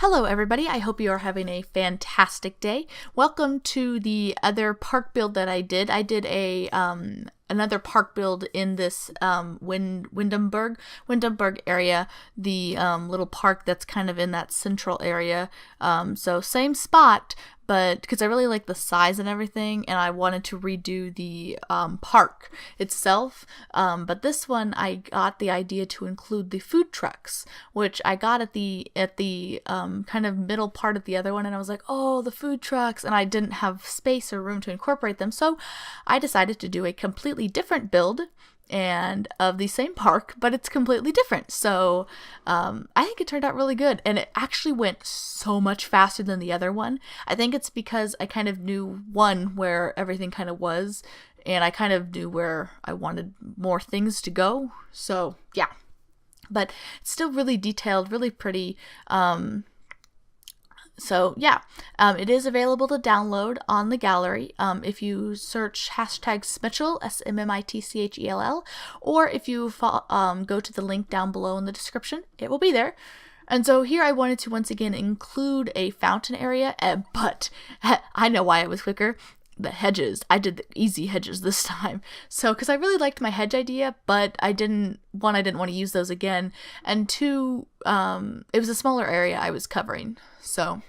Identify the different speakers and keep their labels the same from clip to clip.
Speaker 1: Hello, everybody. I hope you are having a fantastic day. Welcome to the other park build that I did. I did a another park build in this Windhamburg area, the little park that's kind of in that central area. So same spot, but because I really like the size and everything, and I wanted to redo the park itself. But this one, I got the idea to include the food trucks, which I got at the kind of middle part of the other one, and I was like, oh, the food trucks, and I didn't have space or room to incorporate them, so I decided to do a completely different build and of the same park, but it's completely different. So I think it turned out really good, and it actually went so much faster than the other one. I think it's because I kind of knew where everything kind of was, and I kind of knew where I wanted more things to go. So yeah, but it's still really detailed, really pretty. So yeah, it is available to download on the gallery if you search hashtag Smitchell, SMMITCHELL, or if you go to the link down below in the description, it will be there. And so here I wanted to once again include a fountain area, but I know why it was quicker. The hedges. I did the easy hedges this time. So, because I really liked my hedge idea, but I didn't want to use those again, and two, it was a smaller area I was covering. So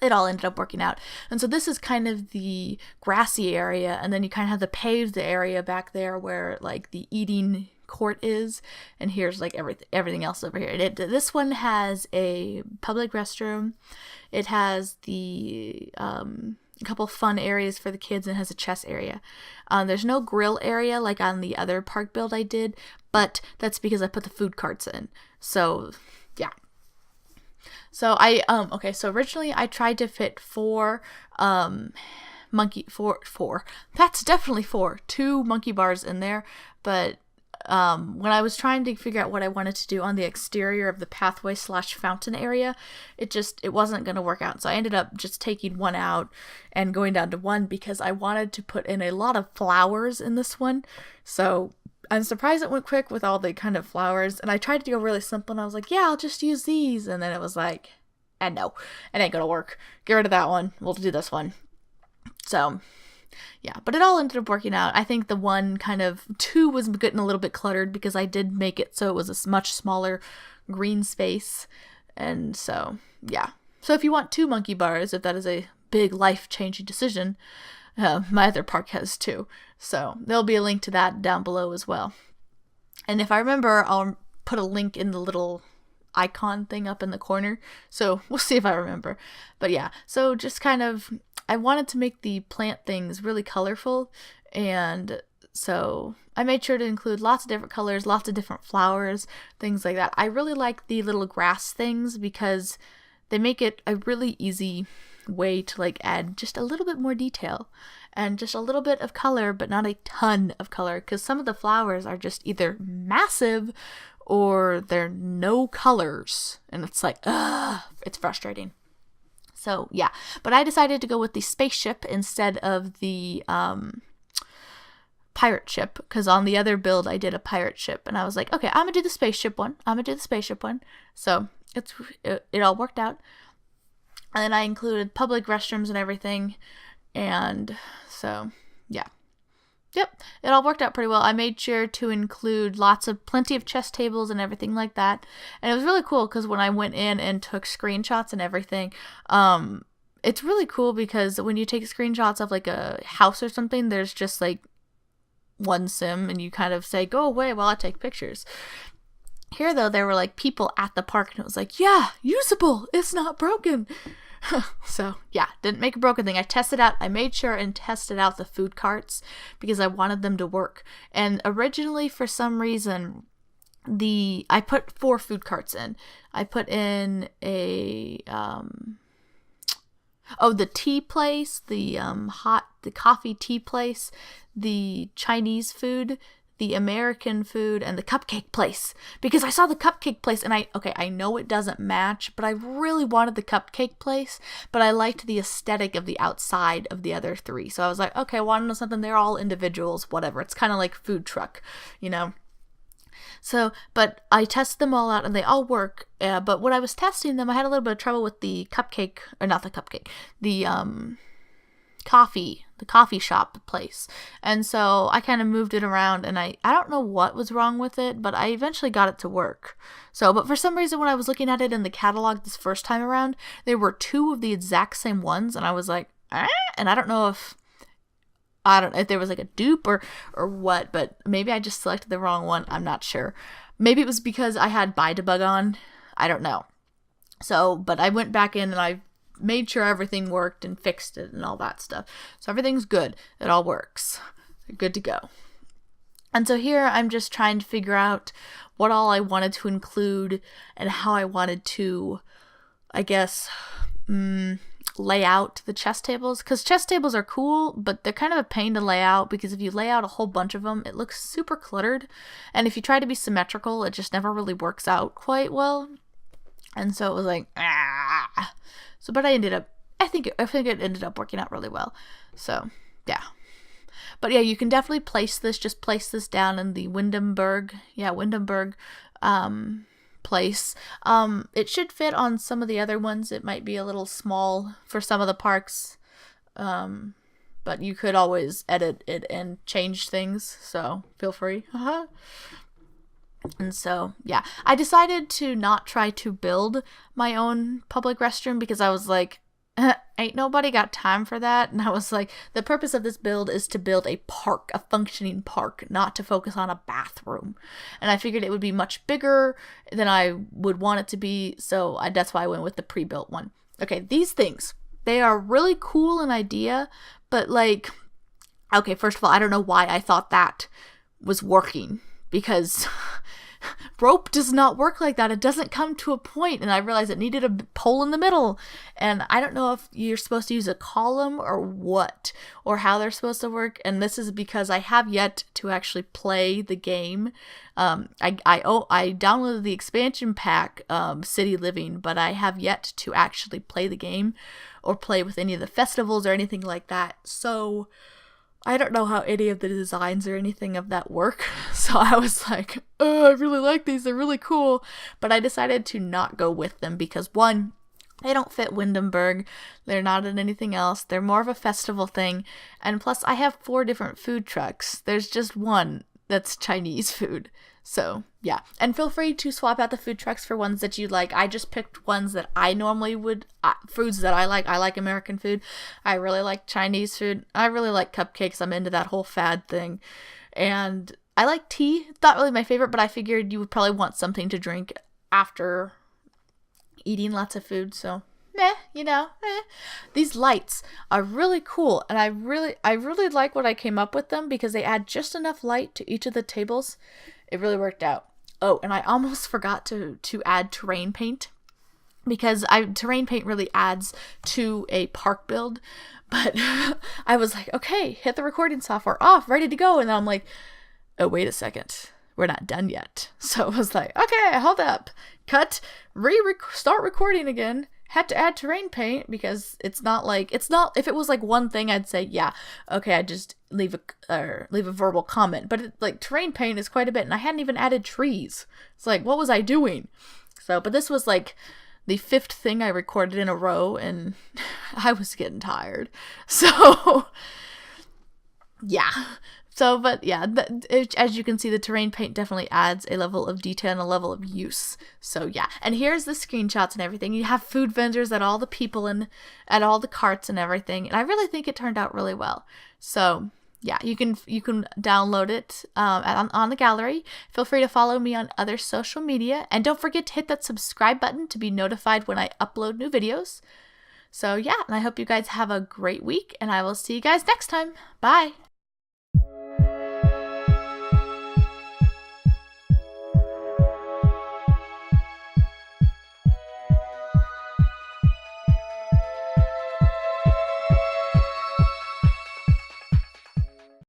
Speaker 1: it all ended up working out. And so this is kind of the grassy area, and then you kind of have the paved area back there where like the eating court is, and here's like everything else over here. This one has a public restroom. It has the a couple fun areas for the kids, and has a chess area. There's no grill area like on the other park build I did, but that's because I put the food carts in. So yeah. So so originally I tried to fit four, that's definitely two monkey bars in there, but when I was trying to figure out what I wanted to do on the exterior of the pathway / fountain area, it wasn't going to work out. So I ended up just taking one out and going down to one because I wanted to put in a lot of flowers in this one. So I'm surprised it went quick with all the kind of flowers, and I tried to go really simple, and I was like, yeah, I'll just use these, and then it was like, no, it ain't gonna work. Get rid of that one. We'll do this one. So yeah, but it all ended up working out. I think the two was getting a little bit cluttered because I did make it so it was a much smaller green space. And so, yeah. So if you want two monkey bars, if that is a big life-changing decision, my other park has two. So there'll be a link to that down below as well. And if I remember, I'll put a link in the little icon thing up in the corner. So we'll see if I remember. But yeah, so just kind of, I wanted to make the plant things really colorful, and so I made sure to include lots of different colors, lots of different flowers, things like that. I really like the little grass things because they make it a really easy way to like add just a little bit more detail and just a little bit of color, but not a ton of color, because some of the flowers are just either massive or they're no colors, and it's like, it's frustrating. So yeah, but I decided to go with the spaceship instead of the pirate ship, because on the other build I did a pirate ship, and I was like, okay, I'm gonna do the spaceship one. So it all worked out, and then I included public restrooms and everything, and so yeah. Yep, it all worked out pretty well. I made sure to include plenty of chess tables and everything like that. And it was really cool because when I went in and took screenshots and everything, it's really cool because when you take screenshots of like a house or something, there's just like one sim, and you kind of say, go away while I take pictures. Here though, there were like people at the park, and it was like, yeah, usable, it's not broken. So yeah, didn't make a broken thing. I tested out, I made sure and tested out the food carts because I wanted them to work. And originally, for some reason, I put 4 food carts in. I put in a the tea place, the coffee tea place, the Chinese food, the American food, and the cupcake place, because I saw the cupcake place and I know it doesn't match, but I really wanted the cupcake place, but I liked the aesthetic of the outside of the other 3. So I was like, okay, I want to know something. They're all individuals, whatever. It's kind of like food truck, you know? So, but I tested them all out and they all work. But when I was testing them, I had a little bit of trouble with the cupcake, or not the cupcake, the coffee shop place. And so I kind of moved it around, and I don't know what was wrong with it, but I eventually got it to work. So, but for some reason when I was looking at it in the catalog this first time around, there were 2 of the exact same ones, and I was like, and I don't know if there was like a dupe or what, but maybe I just selected the wrong one. I'm not sure. Maybe it was because I had Bydebug on. I don't know. So, but I went back in and I made sure everything worked and fixed it and all that stuff. So everything's good. It all works. Good to go. And so here I'm just trying to figure out what all I wanted to include and how I wanted to, I guess, lay out the chess tables, because chess tables are cool, but they're kind of a pain to lay out, because if you lay out a whole bunch of them, it looks super cluttered, and if you try to be symmetrical, it just never really works out quite well. And so it was like, so, but I think it ended up working out really well. So yeah, but yeah, you can definitely place this down in the Windenburg place. It should fit on some of the other ones. It might be a little small for some of the parks, but you could always edit it and change things, so feel free. And so yeah, I decided to not try to build my own public restroom, because I was like, ain't nobody got time for that. And I was like, the purpose of this build is to build a functioning park, not to focus on a bathroom. And I figured it would be much bigger than I would want it to be, so that's why I went with the pre-built one. Okay, these things, they are really cool an idea, but like, okay, first of all, I don't know why I thought that was working, because rope does not work like that. It doesn't come to a point, and I realized it needed a pole in the middle, and I don't know if you're supposed to use a column or what, or how they're supposed to work, and this is because I have yet to actually play the game. I downloaded the expansion pack, City Living, but I have yet to actually play the game or play with any of the festivals or anything like that, so I don't know how any of the designs or anything of that work. So I was like, oh, I really like these. They're really cool. But I decided to not go with them because, one, they don't fit Windenburg. They're not in anything else. They're more of a festival thing. And plus, I have 4 different food trucks. There's just one that's Chinese food. So, yeah. And feel free to swap out the food trucks for ones that you like. I just picked ones that I normally would, foods that I like. I like American food. I really like Chinese food. I really like cupcakes. I'm into that whole fad thing. And I like tea. It's not really my favorite, but I figured you would probably want something to drink after eating lots of food. So, These lights are really cool. And I really like what I came up with them, because they add just enough light to each of the tables. It really worked out. Oh, and I almost forgot to add terrain paint, because terrain paint really adds to a park build. But I was like, okay, hit the recording software off, ready to go. And then I'm like, oh, wait a second. We're not done yet. So I was like, okay, hold up. Cut, start recording again. Had to add terrain paint, because it's not, if it was like one thing, I'd say, yeah, okay, I'd just leave a verbal comment. But terrain paint is quite a bit, and I hadn't even added trees. It's like, what was I doing? So, but this was like the 5th thing I recorded in a row, and I was getting tired. So, yeah. So, but yeah, as you can see, the terrain paint definitely adds a level of detail and a level of use. So yeah, and here's the screenshots and everything. You have food vendors at all the people at all the carts and everything, and I really think it turned out really well. So yeah, you can download it on the gallery. Feel free to follow me on other social media, and don't forget to hit that subscribe button to be notified when I upload new videos. So yeah, and I hope you guys have a great week, and I will see you guys next time. Bye!